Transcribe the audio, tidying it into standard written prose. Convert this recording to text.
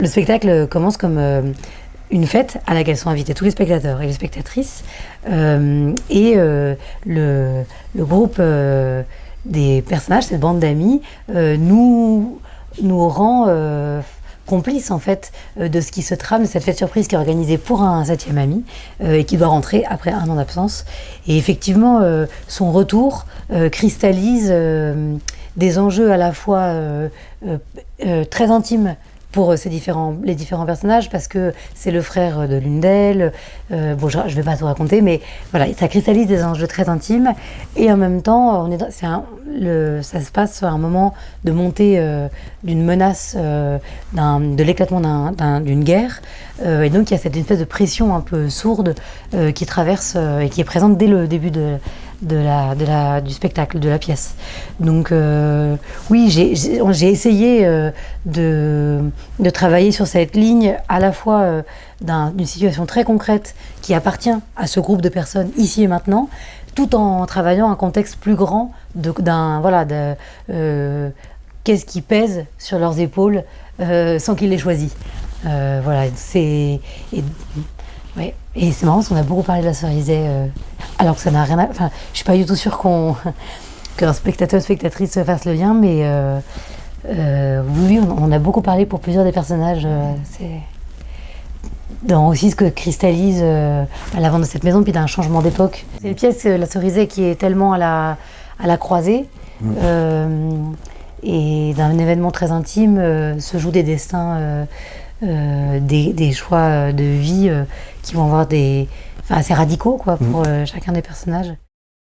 Le spectacle commence comme une fête à laquelle sont invités tous les spectateurs et les spectatrices. Le groupe des personnages, cette bande d'amis, nous rend complices en fait de ce qui se trame, de cette fête surprise qui est organisée pour un 7e ami et qui doit rentrer après 1 an d'absence. Et effectivement, son retour cristallise des enjeux à la fois très intimes pour les différents personnages, parce que c'est le frère de l'une d'elles. Bon, je ne vais pas tout raconter, mais voilà, ça cristallise des enjeux très intimes. Et en même temps, ça se passe à un moment de montée d'une menace, de l'éclatement d'une guerre. Et donc, il y a cette espèce de pression un peu sourde qui traverse et qui est présente dès le début du spectacle, de la pièce. Donc oui, j'ai essayé de travailler sur cette ligne à la fois d'une situation très concrète qui appartient à ce groupe de personnes ici et maintenant, tout en travaillant un contexte plus grand qu'est-ce qui pèse sur leurs épaules sans qu'ils l'aient choisi. Voilà, ouais. Et c'est marrant parce qu'on a beaucoup parlé de la Cerizay, alors que ça n'a rien à... Enfin, je suis pas du tout sûre qu'un spectateur ou spectatrice fasse le lien, mais oui, on a beaucoup parlé pour plusieurs des personnages. C'est dans aussi ce que cristallise à la vente de cette maison, puis d'un changement d'époque. C'est une pièce, la Cerizay, qui est tellement à la croisée, et d'un événement très intime se jouent des destins, des choix de vie qui vont avoir assez radicaux quoi, pour chacun des personnages.